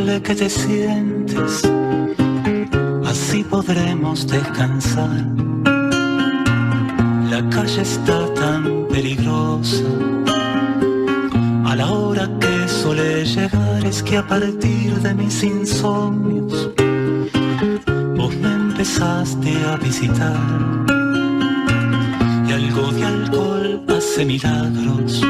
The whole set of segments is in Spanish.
dile que te sientes, así podremos descansar. La calle está tan peligrosa, a la hora que suele llegar es que a partir de mis insomnios vos me empezaste a visitar. Y algo de alcohol hace milagros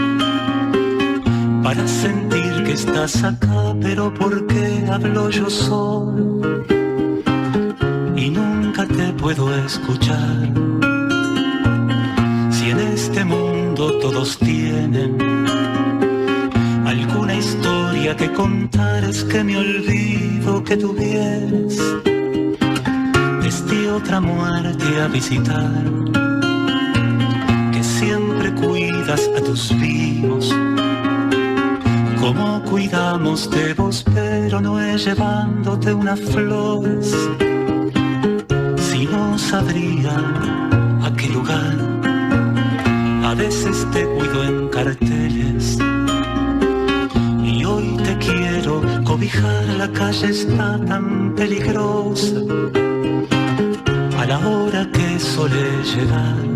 para sentir que estás acá, pero ¿por qué hablo yo solo y nunca te puedo escuchar? Si en este mundo todos tienen alguna historia que contar, es que me olvido que tú vienes desde otra muerte a visitar, que siempre cuidas a tus vivos como cuidamos de vos, pero no es llevándote unas flores, si no sabría a qué lugar. A veces te cuido en carteles y hoy te quiero cobijar. La calle está tan peligrosa a la hora que suele llegar.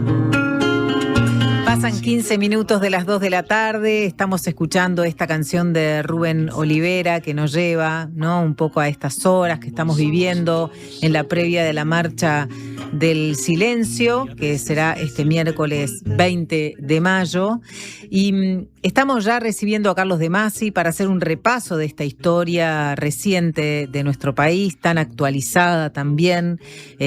Pasan 15 minutos de las 2 de la tarde, estamos escuchando esta canción de Rubén Olivera que nos lleva, ¿no?, un poco a estas horas que estamos viviendo en la previa de la marcha del silencio, que será este miércoles 20 de mayo. Y estamos ya recibiendo a Carlos de Masi para hacer un repaso de esta historia reciente de nuestro país, tan actualizada también,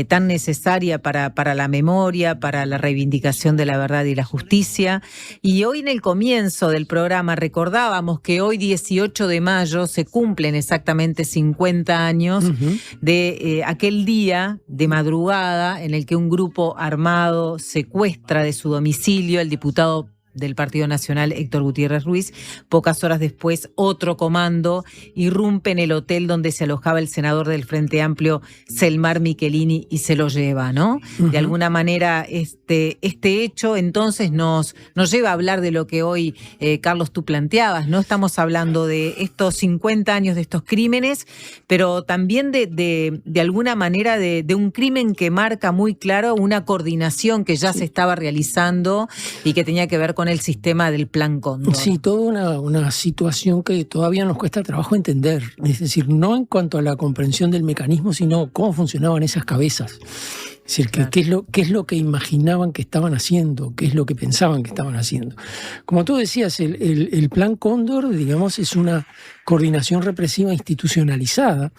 tan necesaria para la memoria, para la reivindicación de la verdad y la justicia. Y hoy en el comienzo del programa recordábamos que hoy 18 de mayo se cumplen exactamente 50 años de aquel día de madrugada en el que un grupo armado secuestra de su domicilio al diputado del Partido Nacional, Héctor Gutiérrez Ruiz. Pocas horas después, otro comando irrumpe en el hotel donde se alojaba el senador del Frente Amplio, Selmar Michelini, y se lo lleva, ¿no? De alguna manera, este hecho entonces nos lleva a hablar de lo que hoy, Carlos, tú planteabas, ¿no? Estamos hablando de estos 50 años de estos crímenes, pero también de alguna manera de un crimen que marca muy claro una coordinación que ya se estaba realizando y que tenía que ver con el sistema del Plan Cóndor. Sí, toda una situación que todavía nos cuesta trabajo entender. Es decir, no en cuanto a la comprensión del mecanismo, sino cómo funcionaban esas cabezas. Es decir, Claro. qué es lo que imaginaban que estaban haciendo, qué es lo que pensaban que estaban haciendo. Como tú decías, el Plan Cóndor, digamos, es una coordinación represiva institucionalizada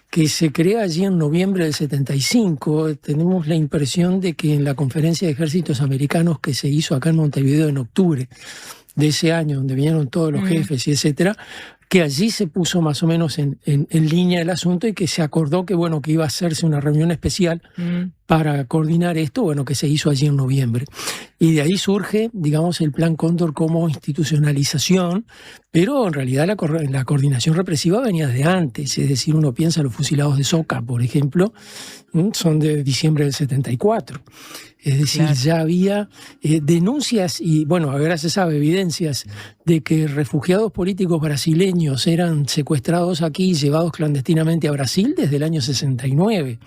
que se crea allí en noviembre del 75. Tenemos la impresión de que en la conferencia de ejércitos americanos que se hizo acá en Montevideo en octubre de ese año, donde vinieron todos los jefes y etcétera, que allí se puso más o menos en línea el asunto y que se acordó que, bueno, que iba a hacerse una reunión especial para coordinar esto, bueno, que se hizo allí en noviembre. Y de ahí surge, digamos, el Plan Cóndor como institucionalización, pero en realidad la coordinación represiva venía de antes. Es decir, uno piensa los fusilados de Soca, por ejemplo, son de diciembre del 74. Es decir, claro, ya había denuncias y, bueno, ahora se sabe, evidencias de que refugiados políticos brasileños eran secuestrados aquí y llevados clandestinamente a Brasil desde el año 69.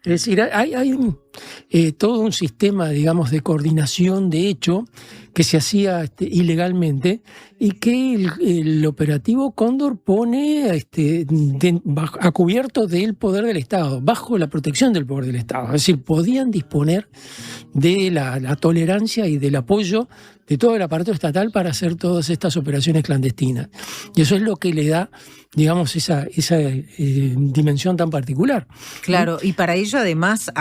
Es decir, hay todo un sistema, digamos, de coordinación de hecho que se hacía ilegalmente y que el operativo Cóndor pone a cubierto del poder del Estado, bajo la protección del poder del Estado. Es decir, podían disponer de la tolerancia y del apoyo de todo el aparato estatal para hacer todas estas operaciones clandestinas. Y eso es lo que le da, digamos, esa dimensión tan particular. Claro, y para ello además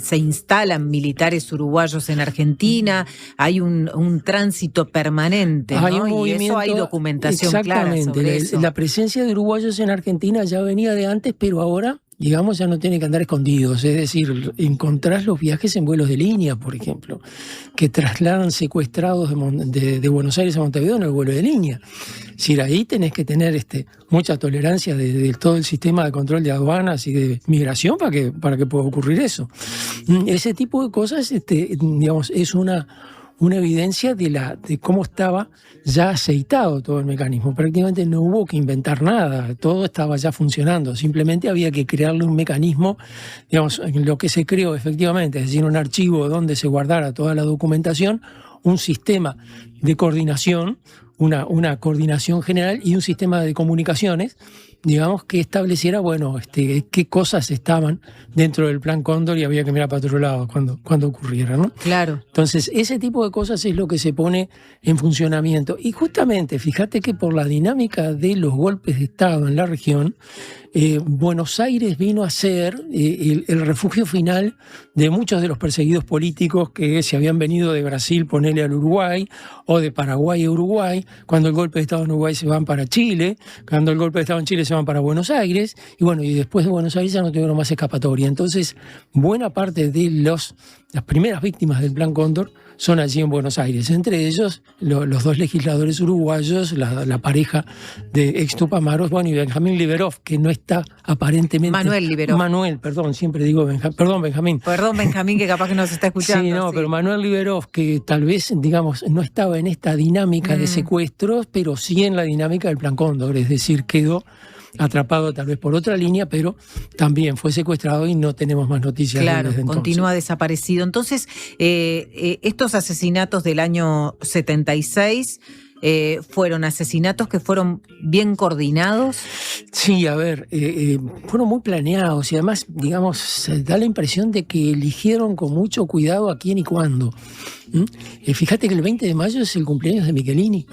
se instalan militares uruguayos en Argentina, hay un tránsito permanente, ¿no? Hay un movimiento, y eso hay documentación clara sobre eso. La presencia de uruguayos en Argentina ya venía de antes, pero ahora, digamos, ya no tiene que andar escondidos. Es decir, encontrás los viajes en vuelos de línea, por ejemplo, que trasladan secuestrados de Buenos Aires a Montevideo en el vuelo de línea. Es decir, ahí tenés que tener mucha tolerancia de todo el sistema de control de aduanas y de migración para que pueda ocurrir eso. Ese tipo de cosas, digamos, es una una evidencia de cómo estaba ya aceitado todo el mecanismo. Prácticamente no hubo que inventar nada, todo estaba ya funcionando. Simplemente había que crearle un mecanismo, digamos, en lo que se creó efectivamente, es decir, un archivo donde se guardara toda la documentación, un sistema de coordinación, una coordinación general y un sistema de comunicaciones, digamos, que estableciera, bueno, qué cosas estaban dentro del Plan Cóndor y había que mirar para otro lado cuando ocurriera, ¿no? Claro. Entonces, ese tipo de cosas es lo que se pone en funcionamiento. Y justamente, fíjate que por la dinámica de los golpes de Estado en la región, Buenos Aires vino a ser el refugio final de muchos de los perseguidos políticos que se habían venido de Brasil, ponele al Uruguay, o de Paraguay a Uruguay. Cuando el golpe de Estado en Uruguay se van para Chile, cuando el golpe de Estado en Chile se van para Buenos Aires, y bueno, y después de Buenos Aires ya no tuvieron más escapatoria. Entonces, buena parte de las primeras víctimas del Plan Cóndor son allí en Buenos Aires, entre ellos los dos legisladores uruguayos, la pareja de ex Tupamaros, bueno, y Benjamín Liberov, que no está aparentemente... Manuel Liberov. Manuel, perdón, siempre digo Benjamín. Perdón, Benjamín, que capaz que nos está escuchando. Sí, no, pero Manuel Liberov, que tal vez, digamos, no estaba en esta dinámica de secuestros, pero sí en la dinámica del Plan Cóndor, es decir, quedó atrapado tal vez por otra línea, pero también fue secuestrado y no tenemos más noticias. Claro, desde entonces. Continúa desaparecido. Entonces, estos asesinatos del año 76 fueron asesinatos que fueron bien coordinados. Sí, a ver, fueron muy planeados y además, digamos, se da la impresión de que eligieron con mucho cuidado a quién y cuándo. Fíjate que el 20 de mayo es el cumpleaños de Michelini.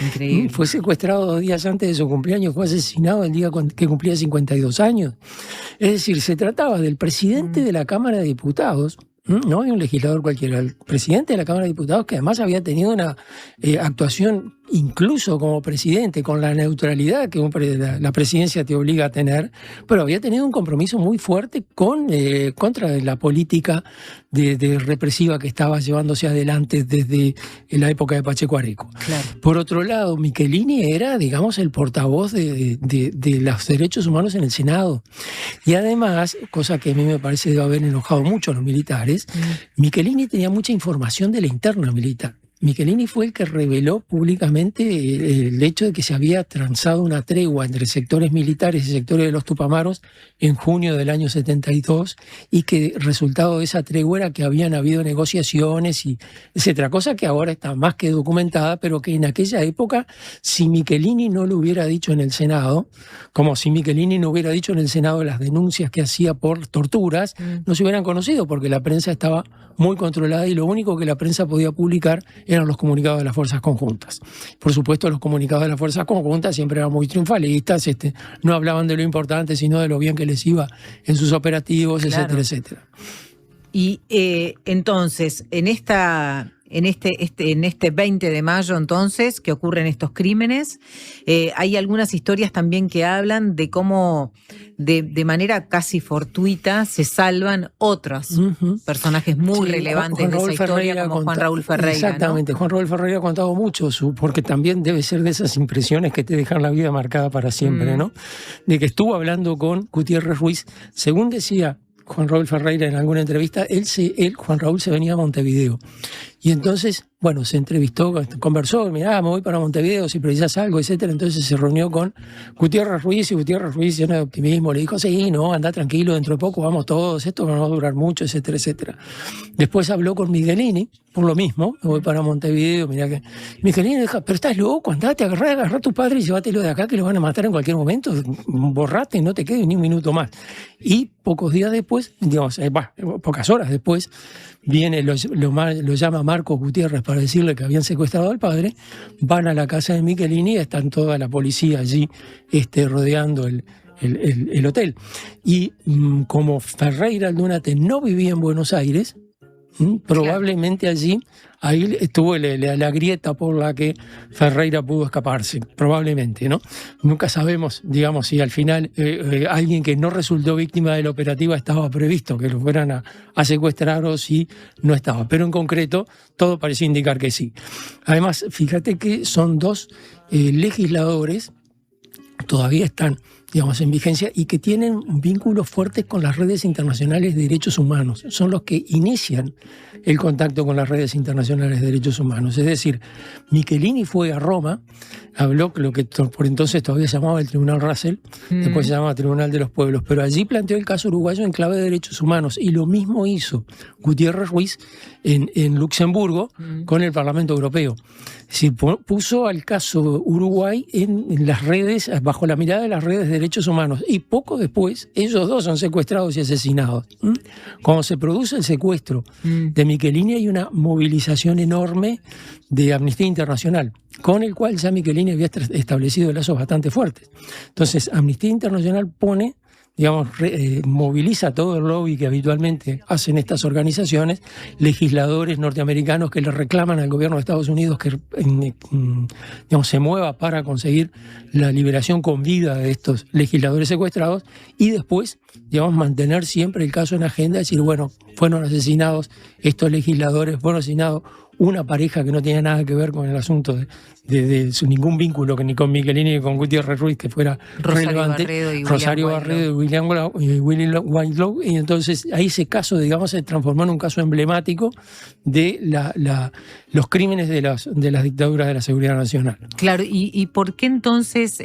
Increíble. Fue secuestrado 2 días antes de su cumpleaños, fue asesinado el día que cumplía 52 años. Es decir, se trataba del presidente de la Cámara de Diputados, no de un legislador cualquiera, el presidente de la Cámara de Diputados, que además había tenido una actuación incluso como presidente, con la neutralidad que la presidencia te obliga a tener, pero había tenido un compromiso muy fuerte contra la política de represiva que estaba llevándose adelante desde la época de Pacheco Areco. Claro. Por otro lado, Michelini era, digamos, el portavoz de los derechos humanos en el Senado. Y además, cosa que a mí me parece debe haber enojado mucho a los militares, Michelini tenía mucha información de la interna militar. Michelini fue el que reveló públicamente el hecho de que se había transado una tregua entre sectores militares y sectores de los Tupamaros en junio del año 72 y que el resultado de esa tregua era que habían habido negociaciones y etcétera, cosa que ahora está más que documentada, pero que en aquella época, si Michelini no lo hubiera dicho en el Senado, como si Michelini no hubiera dicho en el Senado las denuncias que hacía por torturas, no se hubieran conocido porque la prensa estaba muy controlada y lo único que la prensa podía publicar eran los comunicados de las fuerzas conjuntas. Por supuesto, los comunicados de las fuerzas conjuntas siempre eran muy triunfalistas, no hablaban de lo importante, sino de lo bien que les iba en sus operativos, claro, etcétera, etcétera. Y entonces, en este 20 de mayo, entonces, que ocurren estos crímenes, hay algunas historias también que hablan de cómo de manera casi fortuita se salvan otros personajes muy relevantes de esa historia, como Juan Raúl Ferreira. Exactamente, ¿no? Juan Raúl Ferreira ha contado mucho, porque también debe ser de esas impresiones que te dejan la vida marcada para siempre, ¿no? De que estuvo hablando con Gutiérrez Ruiz, según decía Juan Raúl Ferreira en alguna entrevista, Juan Raúl se venía a Montevideo. Y entonces, bueno, se entrevistó, conversó, mirá, me voy para Montevideo si precisas algo, etcétera. Entonces se reunió con Gutiérrez Ruiz y Gutiérrez Ruiz, lleno de optimismo, le dijo, sí, no, anda tranquilo, dentro de poco vamos todos, esto no va a durar mucho, etcétera, etcétera. Después habló con Michelini, por lo mismo, me voy para Montevideo, mirá que... Michelini dijo, pero estás loco, andate, agarrá a tu padre y llévatelo de acá que lo van a matar en cualquier momento, borrate, no te quedes ni un minuto más. Y pocos días después, digamos, pocas horas después, viene, lo llama Marcos Gutiérrez para decirle que habían secuestrado al padre, van a la casa de Michelini y están toda la policía allí rodeando el hotel. Y como Ferreira Aldunate no vivía en Buenos Aires, probablemente allí ahí estuvo la grieta por la que Ferreira pudo escaparse, probablemente, ¿no? Nunca sabemos, digamos, si al final alguien que no resultó víctima de la operativa estaba previsto que lo fueran a secuestrar o si no estaba. Pero en concreto, todo parecía indicar que sí. Además, fíjate que son dos legisladores, todavía están digamos, en vigencia y que tienen vínculos fuertes con las redes internacionales de derechos humanos. Son los que inician el contacto con las redes internacionales de derechos humanos. Es decir, Michelini fue a Roma, habló lo que por entonces todavía se llamaba el Tribunal Russell, después se llamaba Tribunal de los Pueblos, pero allí planteó el caso uruguayo en clave de derechos humanos, y lo mismo hizo Gutiérrez Ruiz en Luxemburgo con el Parlamento Europeo. Es decir, puso al caso Uruguay en las redes, bajo la mirada de las redes de derechos humanos, y poco después ellos dos son secuestrados y asesinados. Cuando se produce el secuestro de Michelini, hay una movilización enorme de Amnistía Internacional, con el cual ya Michelini había establecido lazos bastante fuertes. Entonces, Amnistía Internacional pone, digamos, moviliza todo el lobby que habitualmente hacen estas organizaciones, legisladores norteamericanos que le reclaman al gobierno de Estados Unidos que digamos, se mueva para conseguir la liberación con vida de estos legisladores secuestrados, y después, digamos, mantener siempre el caso en agenda, decir, bueno, fueron asesinados estos legisladores, fueron asesinados una pareja que no tenía nada que ver con el asunto de ningún vínculo, que ni con Michelini ni con Gutiérrez Ruiz, que fuera relevante. Rosario Barredo y William Whitelaw. Y entonces ahí ese caso, digamos, se transformó en un caso emblemático de los crímenes de las dictaduras de la seguridad nacional. Claro, ¿y por qué entonces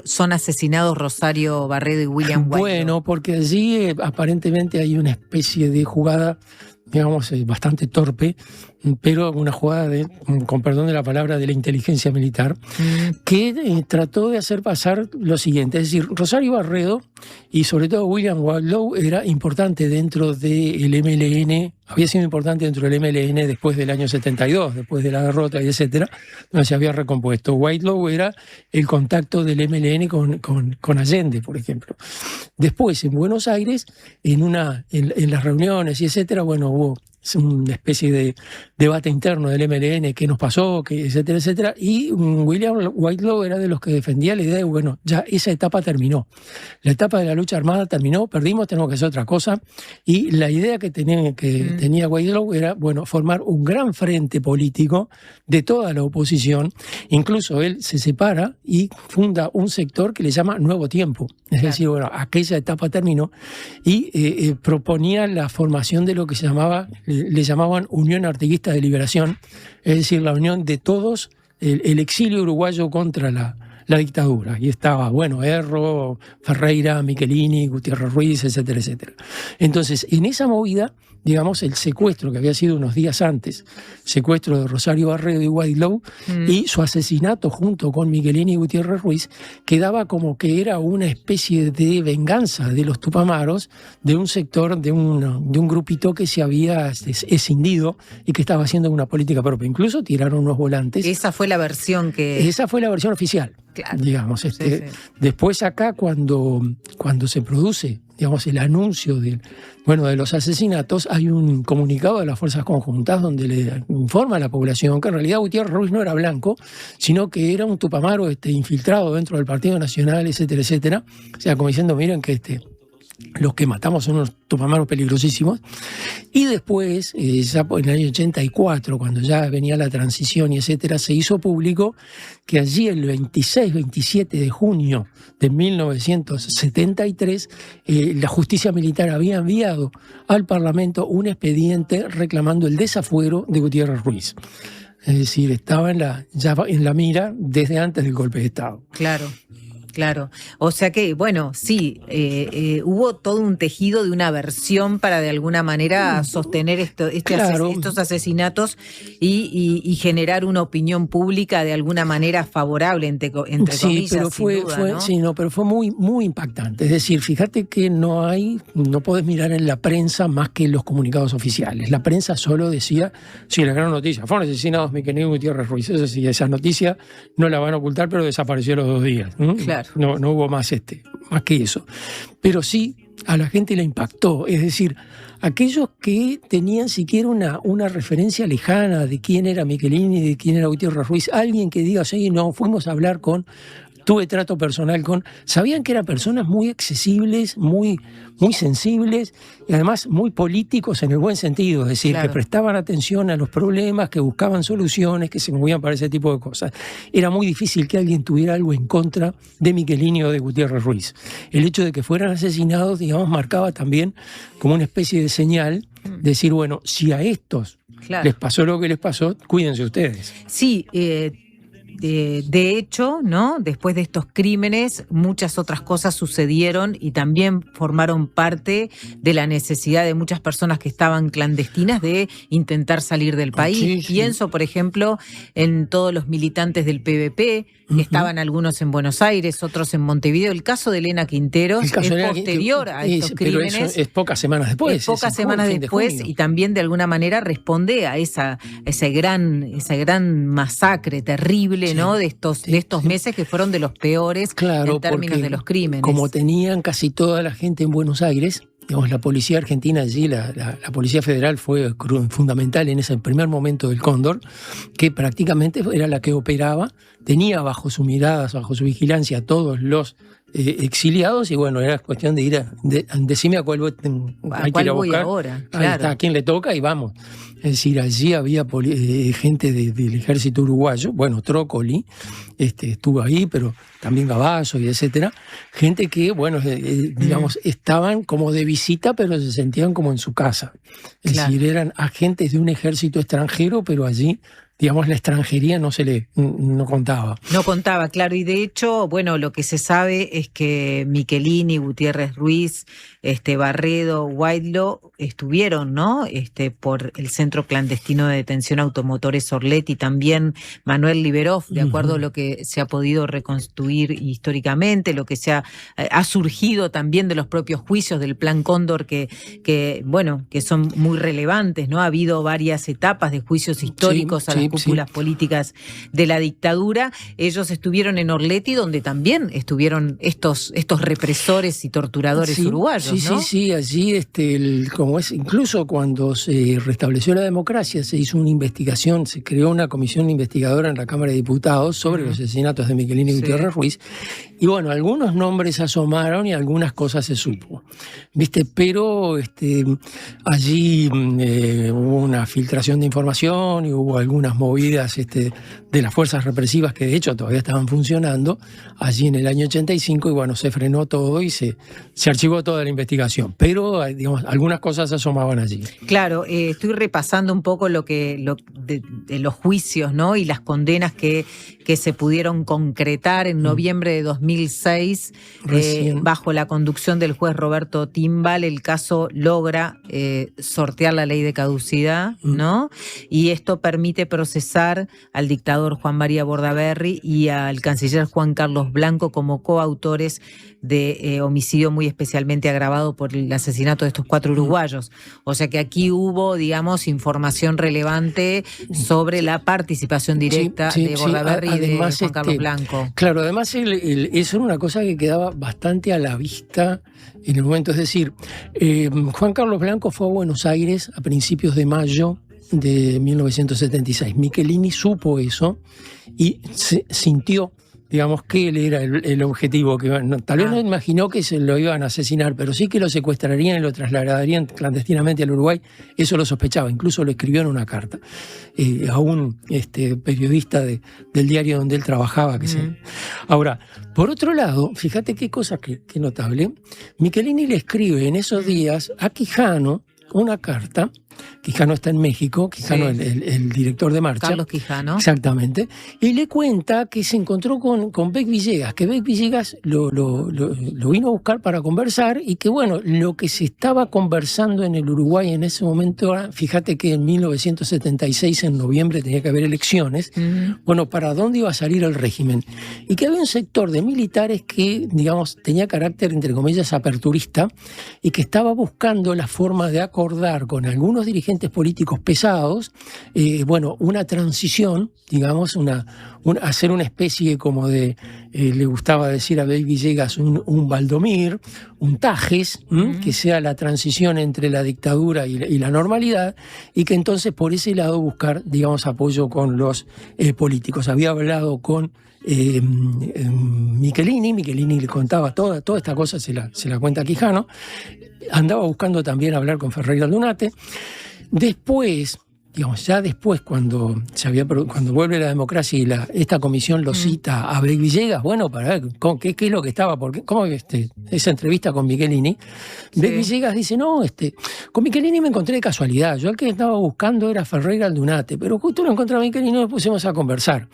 son asesinados Rosario Barredo y William Whitelaw? Bueno, porque allí aparentemente hay una especie de jugada, digamos, bastante torpe, pero una jugada con perdón de la palabra, de la inteligencia militar, que trató de hacer pasar lo siguiente. Es decir, Rosario Barredo y sobre todo William Whitelaw era importante dentro del MLN, había sido importante dentro del MLN después del año 72, después de la derrota y etcétera, donde se había recompuesto. Whitelaw era el contacto del MLN con Allende, por ejemplo. Después, en Buenos Aires, en las reuniones y etcétera, bueno, hubo una especie de debate interno del MLN, qué nos pasó, etcétera, etcétera, y William Whitelaw era de los que defendía la idea de, bueno, ya esa etapa terminó. La etapa de la lucha armada terminó, perdimos, tenemos que hacer otra cosa, y la idea que tenía Whitelaw era, bueno, formar un gran frente político de toda la oposición. Incluso él se separa y funda un sector que le llama Nuevo Tiempo. Es decir, bueno, aquella etapa terminó, y proponía la formación de lo que le llamaban Unión Artiguista de Liberación, es decir, la unión de todos, el exilio uruguayo contra la dictadura. Y estaba, bueno, Erro, Ferreira, Michelini, Gutiérrez Ruiz, etcétera, etcétera. Entonces, en esa movida, digamos, el secuestro que había sido unos días antes, secuestro de Rosario Barredo y Whitelaw, y su asesinato junto con Michelini y Gutiérrez Ruiz, quedaba como que era una especie de venganza de los Tupamaros, de un sector, de un grupito que se había escindido y que estaba haciendo una política propia. Incluso tiraron unos volantes. Esa fue la versión oficial. Claro. Digamos, Sí. Después acá, cuando se produce, digamos, el anuncio de los asesinatos, hay un comunicado de las Fuerzas Conjuntas donde le informa a la población que en realidad Gutiérrez Ruiz no era blanco, sino que era un tupamaro infiltrado dentro del Partido Nacional, etcétera, etcétera. O sea, como diciendo, miren que los que matamos son unos tupamaros peligrosísimos. Y después, ya en el año 84, cuando ya venía la transición y etcétera, se hizo público que allí el 26-27 de junio de 1973, la justicia militar había enviado al Parlamento un expediente reclamando el desafuero de Gutiérrez Ruiz. Es decir, estaba ya en la mira desde antes del golpe de Estado. Claro. O sea que, bueno, sí, hubo todo un tejido de una versión para de alguna manera sostener estos asesinatos y generar una opinión pública de alguna manera favorable, entre comillas, pero pero fue muy, muy impactante. Es decir, fíjate que no podés mirar en la prensa más que los comunicados oficiales. La prensa solo decía, sí, la gran noticia, fueron asesinados Michelini y Gutiérrez Ruiz. Eso sí, esa noticia no la van a ocultar, pero desapareció a los 2 días. Claro. No hubo más que eso. Pero sí, a la gente le impactó. Es decir, aquellos que tenían siquiera una referencia lejana de quién era Michelini, de quién era Gutiérrez Ruiz, alguien que diga, sí, no, fuimos a hablar con tuve trato personal con... Sabían que eran personas muy accesibles, muy sensibles y además muy políticos en el buen sentido, es decir, que prestaban atención a los problemas, que buscaban soluciones, que se movían para ese tipo de cosas. Era muy difícil que alguien tuviera algo en contra de Michelini o de Gutiérrez Ruiz. El hecho de que fueran asesinados, digamos, marcaba también como una especie de señal, decir, bueno, si a estos les pasó lo que les pasó, cuídense ustedes. Sí, de hecho, ¿no? Después de estos crímenes, muchas otras cosas sucedieron y también formaron parte de la necesidad de muchas personas que estaban clandestinas de intentar salir del país. Sí. Pienso, por ejemplo, en todos los militantes del PVP, que estaban algunos en Buenos Aires, otros en Montevideo. El caso de Elena Quinteros es posterior a estos crímenes. Pero eso es pocas semanas después. Es pocas semanas después y también de alguna manera responde a esa gran masacre terrible, ¿no? De estos meses que fueron de los peores en términos de los crímenes. Como tenían casi toda la gente en Buenos Aires, digamos, la policía argentina allí, la Policía Federal fue fundamental en ese primer momento del Cóndor, que prácticamente era la que operaba, tenía bajo su mirada, bajo su vigilancia a todos los exiliados y bueno, era cuestión de ir decime a cuál hay que ir a buscar. Ahora, claro. Ahí está, a quién le toca y vamos. Es decir, allí había gente del ejército uruguayo, bueno, Trócoli estuvo ahí, pero también Gabazo y etcétera. Gente que, bueno, digamos, estaban como de visita, pero se sentían como en su casa. Es decir, eran agentes de un ejército extranjero, pero allí, digamos, la extranjería no contaba. No contaba, claro. Y de hecho, bueno, lo que se sabe es que Michelini, Gutiérrez Ruiz, Barredo, Whitelaw estuvieron, ¿no? Por el Centro Clandestino de Detención Automotores Orletti, también Manuel Liberov, de acuerdo a lo que se ha podido reconstruir históricamente, lo que ha surgido también de los propios juicios del Plan Cóndor que son muy relevantes, ¿no? Ha habido varias etapas de juicios históricos a las cúpulas políticas de la dictadura. Ellos estuvieron en Orletti, donde también estuvieron estos represores y torturadores uruguayos, ¿no? Sí, allí, incluso cuando se restableció la democracia, se hizo una investigación, se creó una comisión investigadora en la Cámara de Diputados sobre los asesinatos de Michelini y Gutiérrez Ruiz, y bueno, algunos nombres asomaron y algunas cosas se supo, ¿viste? Pero allí hubo una filtración de información y hubo algunas movidas de las fuerzas represivas que de hecho todavía estaban funcionando allí en el año 85 y bueno, se frenó todo y se archivó toda la investigación, pero digamos, algunas cosas asomaban allí. Claro, estoy repasando un poco de los juicios, ¿no? Y las condenas que se pudieron concretar en noviembre de 2006 bajo la conducción del juez Roberto Timbal. El caso logra sortear la ley de caducidad, ¿no? Y esto permite procesar al dictador Juan María Bordaberry y al canciller Juan Carlos Blanco como coautores de homicidio muy especialmente agravado por el asesinato de estos 4 uruguayos. O sea que aquí hubo, digamos, información relevante sobre la participación directa de Bordaberry y de Juan Carlos Blanco. Claro, además eso era una cosa que quedaba bastante a la vista en el momento. Es decir, Juan Carlos Blanco fue a Buenos Aires a principios de mayo de 1976. Michelini supo eso y se sintió, digamos, que él era el objetivo, que tal vez no imaginó que se lo iban a asesinar, pero sí que lo secuestrarían y lo trasladarían clandestinamente al Uruguay. Eso lo sospechaba, incluso lo escribió en una carta a un periodista del diario donde él trabajaba. Ahora, por otro lado, fíjate qué cosa que notable, Michelini le escribe en esos días a Quijano una carta. Quijano está en México, Quijano el director de marcha. Carlos Quijano. Exactamente. Y le cuenta que se encontró con Beck Villegas, que Beck Villegas lo vino a buscar para conversar y que bueno, lo que se estaba conversando en el Uruguay en ese momento, fíjate que en 1976, en noviembre, tenía que haber elecciones, bueno, ¿para dónde iba a salir el régimen? Y que había un sector de militares que, digamos, tenía carácter, entre comillas, aperturista y que estaba buscando la forma de acordar con algunos dirigentes políticos pesados, bueno, una transición, digamos, hacer una especie como de, le gustaba decir a Beck Villegas, un Valdomir, un Tajes, que sea la transición entre la dictadura y la normalidad, y que entonces por ese lado buscar, digamos, apoyo con los políticos. Había hablado con Michelini le contaba toda esta cosa, se la cuenta Quijano, andaba buscando también hablar con Ferreira Aldunate. Después, ya después, cuando vuelve la democracia y esta comisión lo cita a Beck Villegas, bueno, para ver qué es lo que estaba, cómo esa entrevista con Michelini, sí. Beck Villegas dice, no, con Michelini me encontré de casualidad, yo el que estaba buscando era Ferreira Aldunate, pero justo lo encontré a Michelini y nos pusimos a conversar.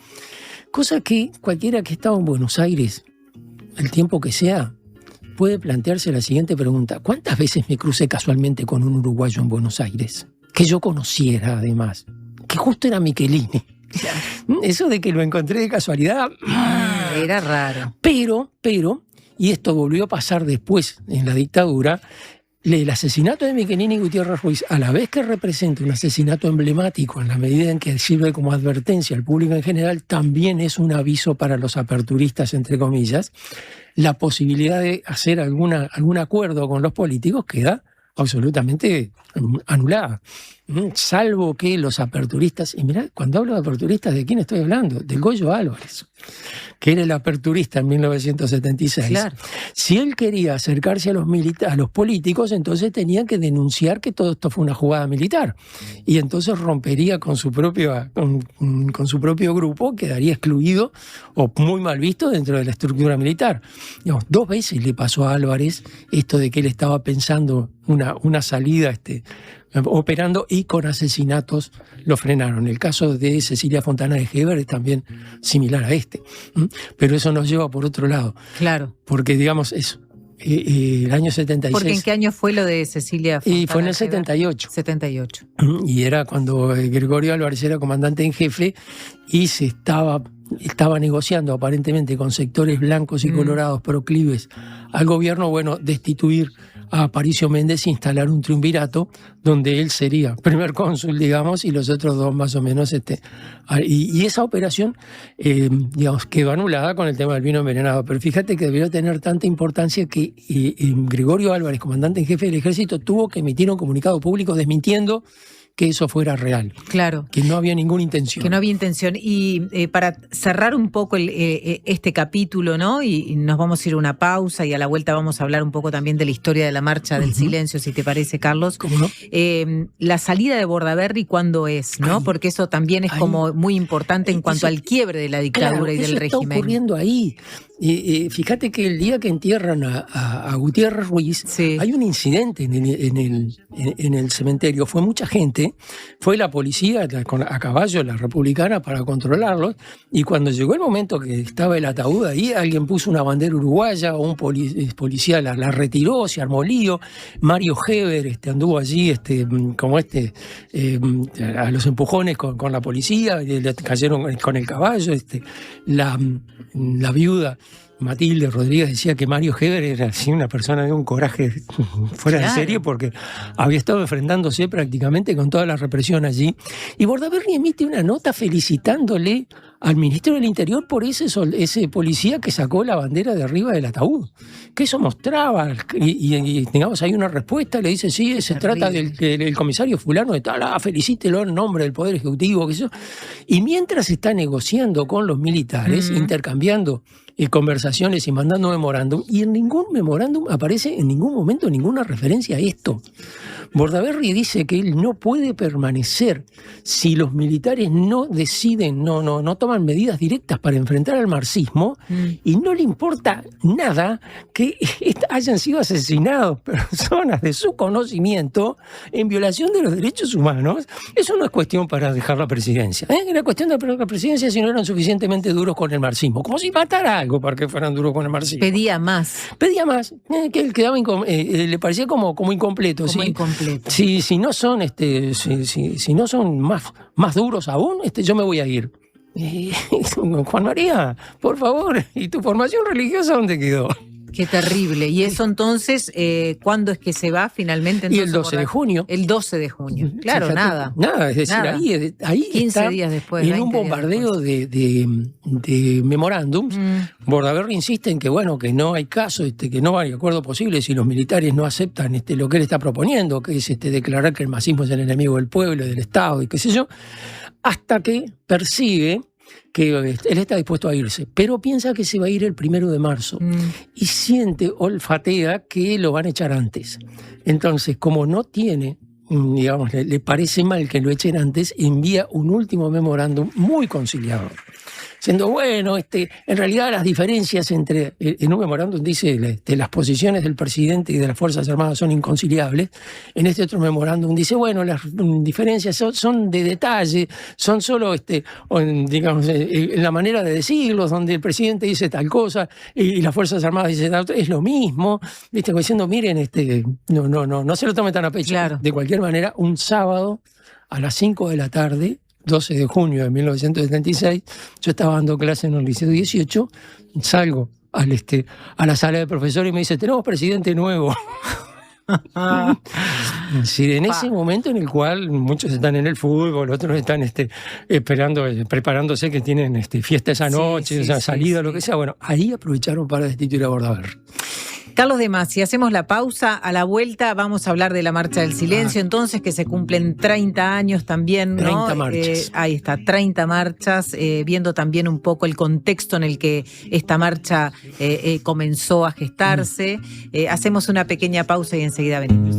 Cosa que cualquiera que estaba en Buenos Aires, el tiempo que sea, puede plantearse la siguiente pregunta: ¿cuántas veces me crucé casualmente con un uruguayo en Buenos Aires? Que yo conociera, además, que justo era Michelini. Eso de que lo encontré de casualidad era raro. Pero, y esto volvió a pasar después en la dictadura, el asesinato de Michelini y Gutiérrez Ruiz, a la vez que representa un asesinato emblemático en la medida en que sirve como advertencia al público en general, también es un aviso para los aperturistas, entre comillas. La posibilidad de hacer algún acuerdo con los políticos queda absolutamente anulada, salvo que los aperturistas, y mirá, cuando hablo de aperturistas, ¿de quién estoy hablando? Del Goyo Álvarez, que era el aperturista en 1976. Claro. Si él quería acercarse a los políticos, entonces tenía que denunciar que todo esto fue una jugada militar, y entonces rompería con su propio grupo, quedaría excluido o muy mal visto dentro de la estructura militar. Digamos, 2 veces le pasó a Álvarez esto de que él estaba pensando una salida operando, y con asesinatos lo frenaron. El caso de Cecilia Fontana de Heber es también similar a este. Pero eso nos lleva por otro lado. Claro. Porque, digamos, eso. El año 76. ¿Porque en qué año fue lo de Cecilia Fontana? Y fue en el 78. 78. Y era cuando Gregorio Álvarez era comandante en jefe y se estaba negociando aparentemente con sectores blancos y colorados proclives al gobierno, destituir a Aparicio Méndez e instalar un triunvirato donde él sería primer cónsul, digamos, y los otros 2 más o menos. Y esa operación, digamos, quedó anulada con el tema del vino envenenado. Pero fíjate que debió tener tanta importancia que Gregorio Álvarez, comandante en jefe del ejército, tuvo que emitir un comunicado público desmintiendo que eso fuera real. Claro. Que no había ninguna intención. Que no había intención. Y para cerrar un poco este capítulo, ¿no? Y nos vamos a ir a una pausa y a la vuelta vamos a hablar un poco también de la historia de la Marcha del Silencio, si te parece, Carlos. ¿Cómo no? La salida de Bordaberry, ¿cuándo es? ¿No? Porque eso también es como muy importante en cuanto al quiebre de la dictadura y del régimen. Eso está ocurriendo ahí. Fíjate que el día que entierran a Gutiérrez Ruiz, sí, hay un incidente en el cementerio. Fue mucha gente, fue la policía a caballo, la republicana, para controlarlos, y cuando llegó el momento que estaba el ataúd ahí, alguien puso una bandera uruguaya, o un policía la retiró, se armó lío. Mario Heber anduvo allí a los empujones con la policía, le cayeron con el caballo. La viuda Matilde Rodríguez decía que Mario Heber era así una persona de un coraje fuera de serie, porque había estado enfrentándose prácticamente con toda la represión allí. Y Bordaberry emite una nota felicitándole al ministro del Interior por ese policía que sacó la bandera de arriba del ataúd. Que eso mostraba, y digamos, hay una respuesta, le dice, sí, se trata del comisario fulano de tal, felicítelo en nombre del Poder Ejecutivo, que eso. Y mientras está negociando con los militares, intercambiando conversaciones y mandando memorándum, y en ningún memorándum aparece en ningún momento ninguna referencia a esto. Bordaberry dice que él no puede permanecer si los militares no deciden, no toman medidas directas para enfrentar al marxismo, y no le importa nada que hayan sido asesinados personas de su conocimiento en violación de los derechos humanos. Eso no es cuestión para dejar la presidencia. Era cuestión de dejar la presidencia si no eran suficientemente duros con el marxismo. Como si matara algo para que fueran duros con el marxismo. Pedía más. Que él quedaba le parecía como incompleto. Como incompleto. Si no son, si no son más duros aún, yo me voy a ir. Juan María, por favor, ¿y tu formación religiosa dónde quedó? Qué terrible. ¿Y eso entonces, cuándo es que se va finalmente? Entonces, y el 12 de junio. El 12 de junio. Claro, fíjate, nada. Es decir, nada. ahí 15 está, días después. En un bombardeo de memorándums. Bordaberry insiste en que, que no hay caso, que no hay acuerdo posible si los militares no aceptan lo que él está proponiendo, que es declarar que el marxismo es el enemigo del pueblo y del Estado y qué sé yo, hasta que persigue que él está dispuesto a irse, pero piensa que se va a ir el 1 de marzo y olfatea que lo van a echar antes. Entonces, como no tiene, digamos, le parece mal que lo echen antes, envía un último memorándum muy conciliador. Siendo bueno, en realidad las diferencias en un memorándum dice las posiciones del presidente y de las Fuerzas Armadas son inconciliables. En este otro memorándum dice, bueno, las diferencias son de detalle, son solo, digamos, en la manera de decirlos, donde el presidente dice tal cosa y las Fuerzas Armadas dicen tal otra, es lo mismo, ¿viste? Diciendo, miren, no se lo tomen tan a pecho. Claro. De cualquier manera, un sábado a las 5 de la tarde, 12 de junio de 1976, yo estaba dando clase en el Liceo 18, salgo a la sala de profesores y me dice, tenemos presidente nuevo. Es decir, en ese momento en el cual muchos están en el fútbol, otros están esperando, preparándose que tienen fiesta esa noche, salida, lo que sea. Bueno, ahí aprovecharon para destituir a Bordaberry. Carlos de Masi, hacemos la pausa, a la vuelta vamos a hablar de la Marcha del Silencio, entonces que se cumplen 30 años también, ¿no? 30 marchas. Ahí está, 30 marchas, viendo también un poco el contexto en el que esta marcha comenzó a gestarse. Hacemos una pequeña pausa y enseguida venimos.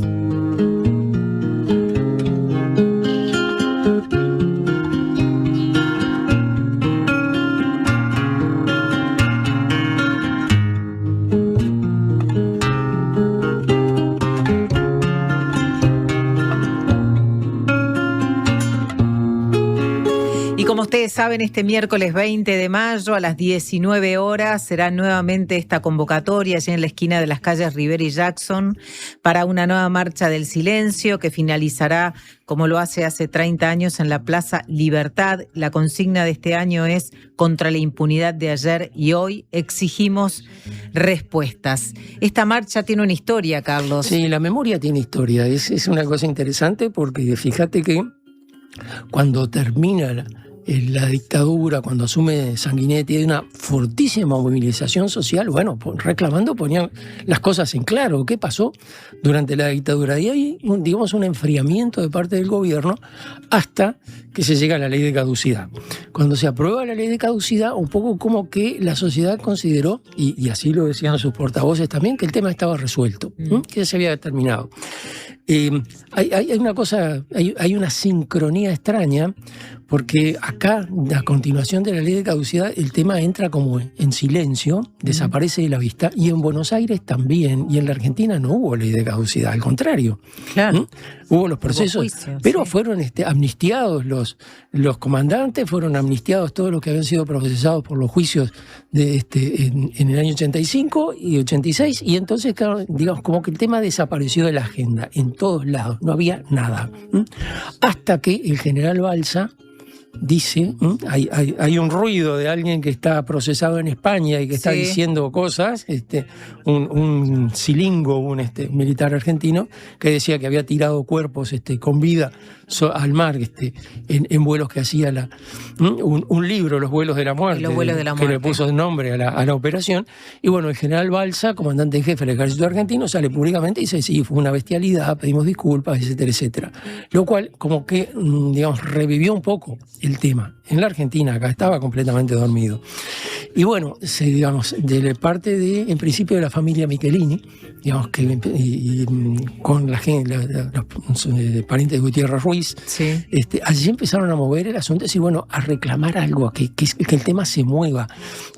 Como ustedes saben, este miércoles 20 de mayo a las 19 horas será nuevamente esta convocatoria allí en la esquina de las calles Rivera y Jackson para una nueva Marcha del Silencio que finalizará, como lo hace 30 años, en la Plaza Libertad. La consigna de este año es: contra la impunidad de ayer y hoy exigimos respuestas. Esta marcha tiene una historia, Carlos. Sí, la memoria tiene historia. Es una cosa interesante porque fíjate que cuando termina la dictadura, cuando asume Sanguinetti, hay una fortísima movilización social, bueno, reclamando, ponían las cosas en claro, qué pasó durante la dictadura. Y hay, digamos, un enfriamiento de parte del gobierno hasta que se llega a la ley de caducidad. Cuando se aprueba la ley de caducidad, un poco como que la sociedad consideró, y así lo decían sus portavoces también, que el tema estaba resuelto, que ya se había terminado. Hay una cosa, hay una sincronía extraña, porque acá, a continuación de la ley de caducidad, el tema entra como en silencio, desaparece de la vista, y en Buenos Aires también, y en la Argentina no hubo ley de caducidad, al contrario. Claro. Hubo los procesos, hubo juicios, pero sí. fueron amnistiados los comandantes, fueron amnistiados todos los que habían sido procesados por los juicios en el año 85 y 86, y entonces, claro, digamos, como que el tema desapareció de la agenda, en todos lados, no había nada. Hasta que el general Balsa dice, hay un ruido de alguien que está procesado en España y que está diciendo cosas, un cilingo, un militar argentino, que decía que había tirado cuerpos con vida al mar en vuelos que hacía un libro, Los vuelos de la muerte, que le puso nombre a la operación. Y bueno, el general Balsa, comandante en jefe del ejército argentino, sale públicamente y dice, sí, fue una bestialidad, pedimos disculpas, etcétera, etcétera. Lo cual como que, digamos, revivió un poco el tema. En la Argentina, acá estaba completamente dormido. Y bueno, digamos, de parte en principio de la familia Michelini, digamos, con la gente, los parientes de Gutiérrez Ruiz, allí empezaron a mover el asunto, y bueno, a reclamar algo, que el tema se mueva.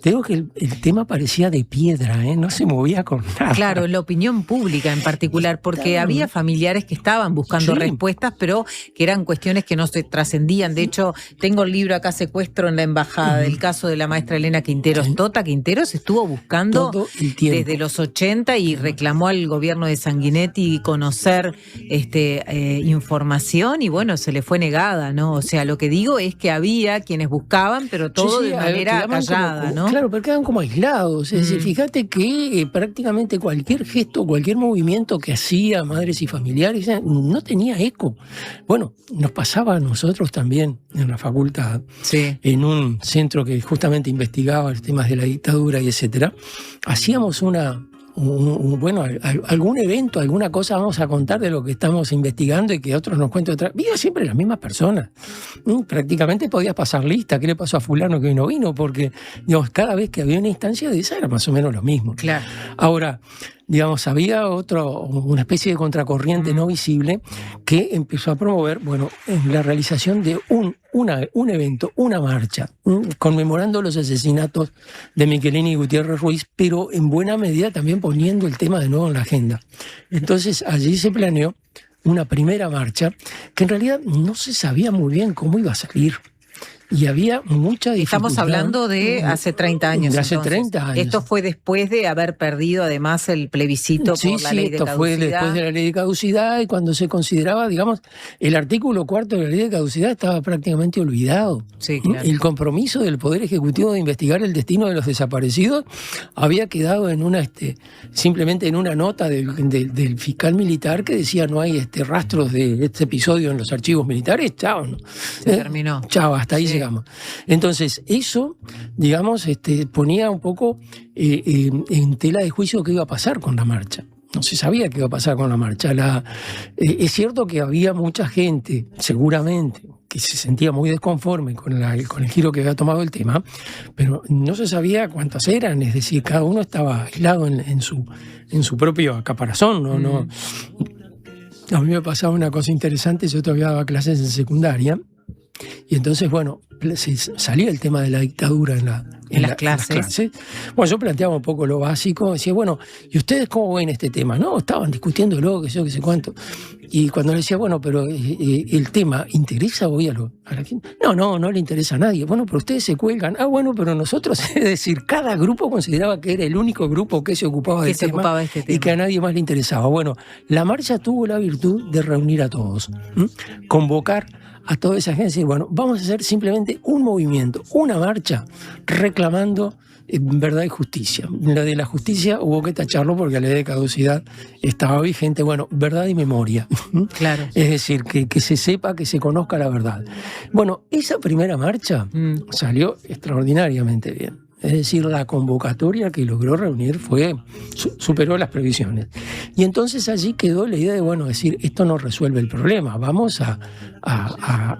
Te digo que el tema parecía de piedra, no se movía con nada. Claro, la opinión pública en particular, porque había familiares que estaban buscando respuestas, pero que eran cuestiones que no se trascendían. De hecho, tengo el libro acá, Secuestro en la Embajada, del caso de la maestra Elena Quinteros. Tota Quinteros estuvo buscando desde los 80 y reclamó al gobierno de Sanguinetti conocer información, y bueno, se le fue negada, ¿no? O sea, lo que digo es que había quienes buscaban, pero todo de manera callada, ¿no? Claro, pero quedan como aislados. Es decir, fíjate que prácticamente cualquier gesto, cualquier movimiento que hacía madres y familiares no tenía eco. Bueno, nos pasaba a nosotros también en la facultad, en un centro que justamente investigaba los temas de la dictadura y etcétera. Hacíamos una algún evento, alguna cosa vamos a contar de lo que estamos investigando y que otros nos cuenten otra. Viva siempre las mismas personas. Prácticamente podías pasar lista, ¿qué le pasó a fulano que hoy no vino? Porque, digamos, cada vez que había una instancia de esa era más o menos lo mismo. Claro. Ahora, digamos, había una especie de contracorriente no visible que empezó a promover, la realización de un evento, una marcha, conmemorando los asesinatos de Michelini y Gutiérrez Ruiz, pero en buena medida también poniendo el tema de nuevo en la agenda. Entonces, allí se planeó una primera marcha que en realidad no se sabía muy bien cómo iba a salir. Y había mucha dificultad. Estamos hablando de hace 30 años. De hace entonces. 30 años. Esto fue después de haber perdido además el plebiscito por la ley de caducidad. Sí, esto fue después de la ley de caducidad y cuando se consideraba, digamos, el artículo 4 de la ley de caducidad estaba prácticamente olvidado. Sí, claro. El compromiso del Poder Ejecutivo de investigar el destino de los desaparecidos había quedado en simplemente en una nota del fiscal militar que decía no hay rastros de este episodio en los archivos militares. Chao, ¿no? Se terminó. Chao, hasta ahí llegamos. Entonces, eso, digamos, ponía un poco en tela de juicio qué iba a pasar con la marcha. No se sabía qué iba a pasar con la marcha. Es cierto que había mucha gente, seguramente, que se sentía muy desconforme con el giro que había tomado el tema, pero no se sabía cuántas eran, es decir, cada uno estaba aislado en su propio caparazón, ¿no? A mí me pasaba una cosa interesante, yo todavía daba clases en secundaria, y entonces, salía el tema de la dictadura en las clases. Bueno, yo planteaba un poco lo básico, decía, ¿y ustedes cómo ven este tema? No, estaban discutiéndolo, qué sé cuánto. Y cuando le decía, pero el tema, ¿interesa hoy a la gente? No le interesa a nadie. Bueno, pero ustedes se cuelgan. Pero nosotros, es decir, cada grupo consideraba que era el único grupo que se ocupaba de este tema y que a nadie más le interesaba. Bueno, la marcha tuvo la virtud de reunir a todos, convocar a toda esa gente y decir, vamos a hacer simplemente un movimiento, una marcha reclamando verdad y justicia. La de la justicia hubo que tacharlo porque la ley de caducidad estaba vigente. Verdad y memoria. Claro. Es decir, que se sepa, que se conozca la verdad. Esa primera marcha salió extraordinariamente bien. Es decir, la convocatoria que logró reunir superó las previsiones. Y entonces allí quedó la idea de, decir, esto no resuelve el problema, vamos a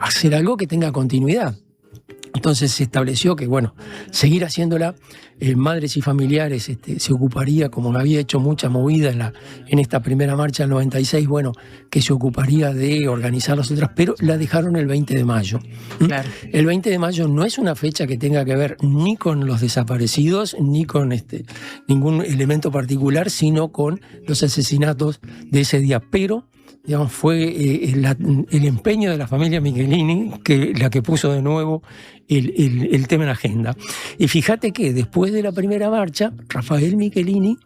hacer algo que tenga continuidad. Entonces se estableció que, seguir haciéndola, Madres y Familiares se ocuparía, como había hecho mucha movida en esta primera marcha del 96, que se ocuparía de organizar las otras, pero la dejaron el 20 de mayo. Claro. El 20 de mayo no es una fecha que tenga que ver ni con los desaparecidos, ni con ningún elemento particular, sino con los asesinatos de ese día. Pero fue el empeño de la familia Michelini la que puso de nuevo el tema en la agenda. Y fíjate que después de la primera marcha, Rafael Michelini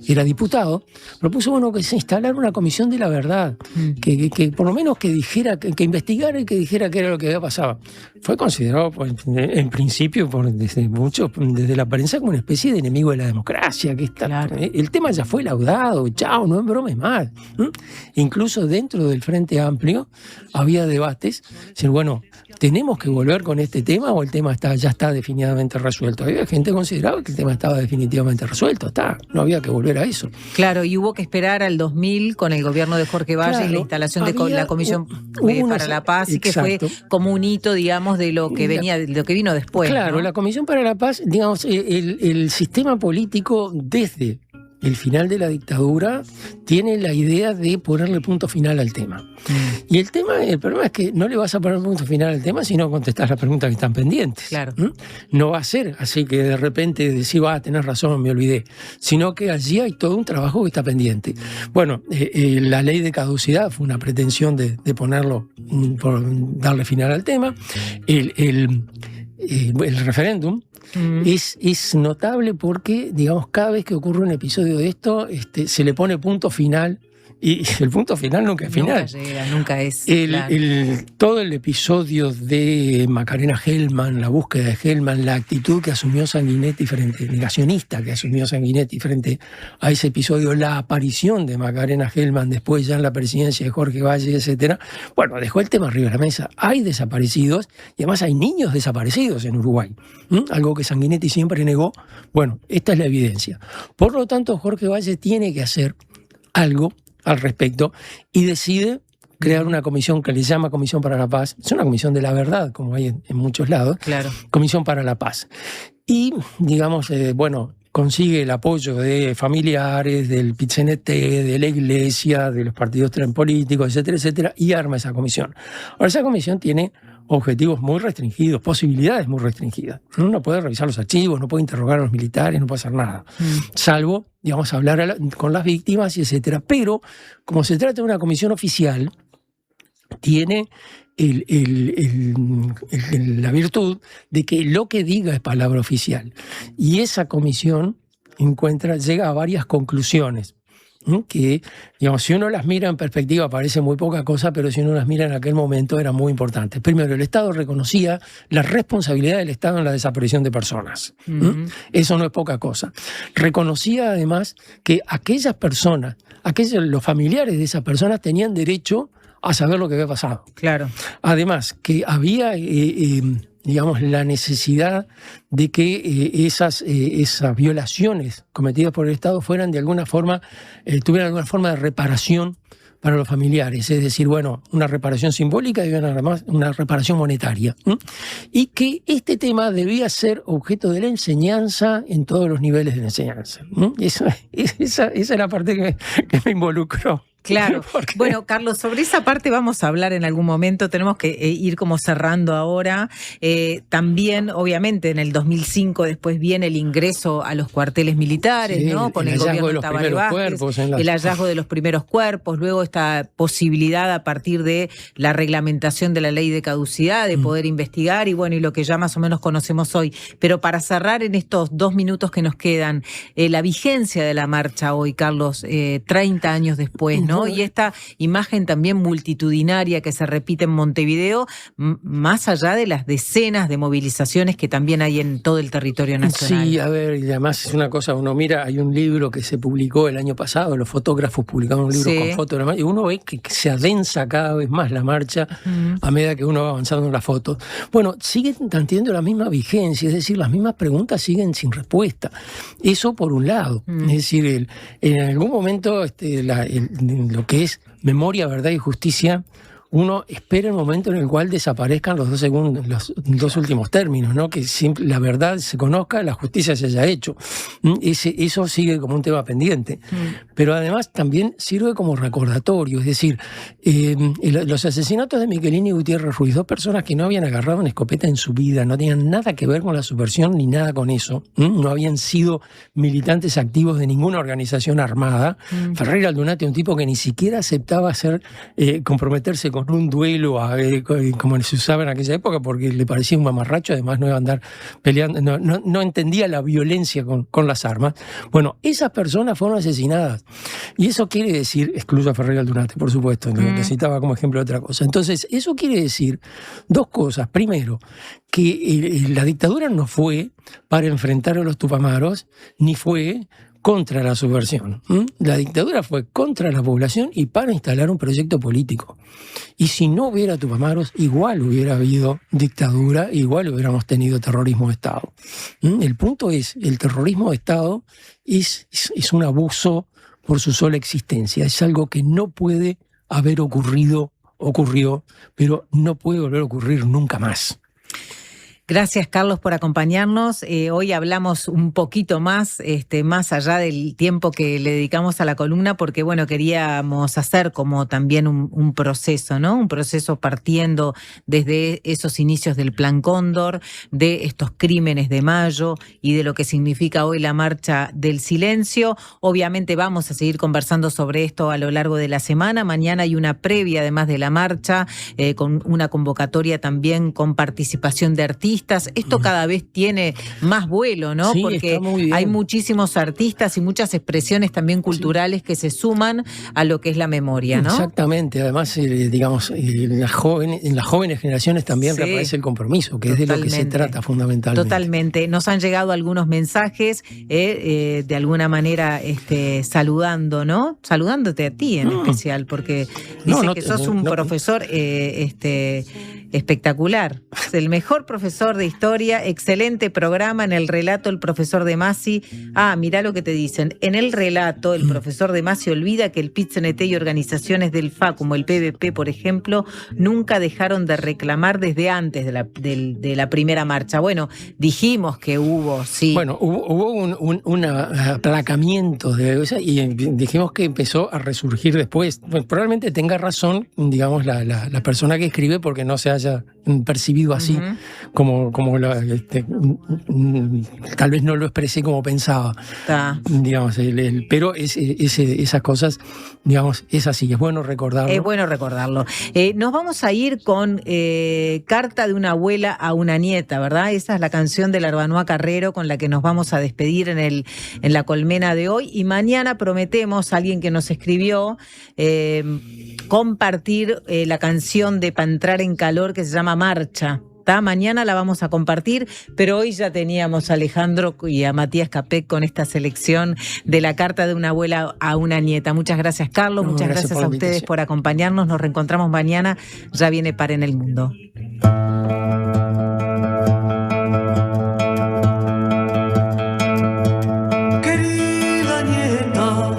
era diputado, propuso que se instalara una comisión de la verdad, que por lo menos que dijera, que investigara y que dijera qué era lo que había pasado. Fue considerado en principio desde la prensa como una especie de enemigo de la democracia. Claro. El tema ya fue laudado, chao, no embromes más. Incluso dentro del Frente Amplio había debates, decir, ¿tenemos que volver con este tema o el tema ya está definitivamente resuelto? Había gente que consideraba que el tema estaba definitivamente resuelto, no había que volver a eso. Claro, y hubo que esperar al 2000 con el gobierno de Jorge Valle y la instalación de la Comisión para la Paz, y que fue como un hito, digamos, de lo que vino después. Claro, la Comisión para la Paz, digamos, el sistema político desde el final de la dictadura tiene la idea de ponerle punto final al tema. Y el problema es que no le vas a poner punto final al tema si no contestás las preguntas que están pendientes. Claro. No va a ser así que de repente decís, tenés razón, me olvidé. Sino que allí hay todo un trabajo que está pendiente. La ley de caducidad fue una pretensión de ponerlo, por darle final al tema. El referéndum es notable porque, digamos, cada vez que ocurre un episodio de esto, se le pone punto final y el punto final nunca es final. Nunca llega, nunca es. Todo el episodio de Macarena Gelman, la búsqueda de Gelman, la actitud que asumió Sanguinetti negacionista que asumió Sanguinetti frente a ese episodio, la aparición de Macarena Gelman después ya en la presidencia de Jorge Valle, etcétera, bueno, dejó el tema arriba de la mesa. Hay desaparecidos y además hay niños desaparecidos en Uruguay, algo que Sanguinetti siempre negó. Bueno, esta es la evidencia. Por lo tanto, Jorge Valle tiene que hacer algo al respecto y decide crear una comisión que le llama Comisión para la Paz. Es una comisión de la verdad, como hay en muchos lados. Claro. Comisión para la Paz. Y, digamos, consigue el apoyo de familiares, del PIT-CNT, de la iglesia, de los partidos políticos, etcétera, etcétera, y arma esa comisión. Ahora, esa comisión tiene objetivos muy restringidos, posibilidades muy restringidas. Uno no puede revisar los archivos, no puede interrogar a los militares, no puede hacer nada. Salvo, digamos, hablar con las víctimas, y etcétera. Pero, como se trata de una comisión oficial, tiene la virtud de que lo que diga es palabra oficial. Y esa comisión llega a varias conclusiones que, digamos, si uno las mira en perspectiva parece muy poca cosa, pero si uno las mira en aquel momento era muy importante. Primero, el Estado reconocía la responsabilidad del Estado en la desaparición de personas. Eso no es poca cosa. Reconocía además que aquellas personas, los familiares de esas personas tenían derecho a saber lo que había pasado. Claro. Además, que había, digamos, la necesidad de que esas violaciones cometidas por el Estado fueran de alguna forma, tuvieran alguna forma de reparación para los familiares, es decir, bueno, una reparación simbólica y una reparación monetaria. Y que este tema debía ser objeto de la enseñanza en todos los niveles de la enseñanza. Esa es la parte que me involucró. Claro. Bueno, Carlos, sobre esa parte vamos a hablar en algún momento. Tenemos que ir como cerrando ahora. También, obviamente, en el 2005 después viene el ingreso a los cuarteles militares, sí, ¿no? Con el gobierno de Tabaré Vázquez, el hallazgo de los primeros cuerpos, luego esta posibilidad a partir de la reglamentación de la ley de caducidad, de poder investigar y bueno, y lo que ya más o menos conocemos hoy. Pero para cerrar en estos 2 minutos que nos quedan, la vigencia de la marcha hoy, Carlos, 30 años después, ¿no? Y esta imagen también multitudinaria que se repite en Montevideo, más allá de las decenas de movilizaciones que también hay en todo el territorio nacional. Sí, a ver, y además es una cosa, uno mira, hay un libro que se publicó el año pasado, los fotógrafos publicaron un libro con fotos de la marcha, y uno ve que se adensa cada vez más la marcha a medida que uno va avanzando en las fotos. Bueno, siguen teniendo la misma vigencia, es decir, las mismas preguntas siguen sin respuesta. Eso por un lado. Es decir, en algún momento lo que es memoria, verdad y justicia, uno espera el momento en el cual desaparezcan los dos últimos términos, ¿no? Que la verdad se conozca, la justicia se haya hecho. Eso sigue como un tema pendiente. Pero además también sirve como recordatorio, es decir, los asesinatos de Miquelini y Gutiérrez Ruiz, 2 personas que no habían agarrado una escopeta en su vida, no tenían nada que ver con la subversión ni nada con eso, no habían sido militantes activos de ninguna organización armada. Ferreira Aldunate, un tipo que ni siquiera aceptaba comprometerse con un duelo como se usaba en aquella época porque le parecía un mamarracho, además no iba a andar peleando, no entendía la violencia con las armas. Bueno, esas personas fueron asesinadas y eso quiere decir, excluyo a Ferreira Aldunate, por supuesto, lo citaba como ejemplo de otra cosa. Entonces, eso quiere decir 2 cosas. Primero, que la dictadura no fue para enfrentar a los tupamaros, ni fue contra la subversión. La dictadura fue contra la población y para instalar un proyecto político. Y si no hubiera Tupamaros, igual hubiera habido dictadura, igual hubiéramos tenido terrorismo de Estado. El punto es, el terrorismo de Estado es un abuso por su sola existencia. Es algo que no puede haber ocurrido, ocurrió, pero no puede volver a ocurrir nunca más. Gracias, Carlos, por acompañarnos. Hoy hablamos un poquito más, más allá del tiempo que le dedicamos a la columna, porque, bueno, queríamos hacer como también un proceso, ¿no? Un proceso partiendo desde esos inicios del Plan Cóndor, de estos crímenes de mayo y de lo que significa hoy la Marcha del Silencio. Obviamente vamos a seguir conversando sobre esto a lo largo de la semana. Mañana hay una previa, además de la marcha, con una convocatoria también con participación de artistas, artistas. Esto cada vez tiene más vuelo, ¿no? Sí, porque está muy bien. hay muchísimos artistas y muchas expresiones también culturales que se suman a lo que es la memoria, ¿no? Exactamente, además, digamos, en las jóvenes generaciones también Sí. reaparece el compromiso, que es de lo que se Totalmente. trata fundamentalmente. Totalmente. Nos han llegado algunos mensajes, de alguna manera saludando, ¿no? Saludándote a ti en especial, porque dice que sos un profesor espectacular. Es el mejor profesor de historia, excelente programa en el relato el profesor De Masi. Mirá lo que te dicen. En el relato el profesor De Masi olvida que el PIT-CNT y organizaciones del FA, como el PVP, por ejemplo, nunca dejaron de reclamar desde antes de la primera marcha. Bueno, dijimos que hubo, sí. Bueno, hubo un aplacamiento y dijimos que empezó a resurgir después. Bueno, probablemente tenga razón, digamos, la persona que escribe, porque no se haya percibido así, como tal vez no lo expresé como pensaba. Digamos, pero esas cosas, digamos, es así, es bueno recordarlo. Es bueno recordarlo. Nos vamos a ir con Carta de una abuela a una nieta, ¿verdad? Esa es la canción de Larbanoa Carrero con la que nos vamos a despedir en la colmena de hoy. Y mañana prometemos, alguien que nos escribió, compartir la canción de Pa' entrar en calor que se llama Marcha. Mañana la vamos a compartir, pero hoy ya teníamos a Alejandro y a Matías Capek con esta selección de la carta de una abuela a una nieta. Muchas gracias, Carlos. Muchas gracias a ustedes por acompañarnos. Nos reencontramos mañana. Ya viene Paren el Mundo. Querida nieta,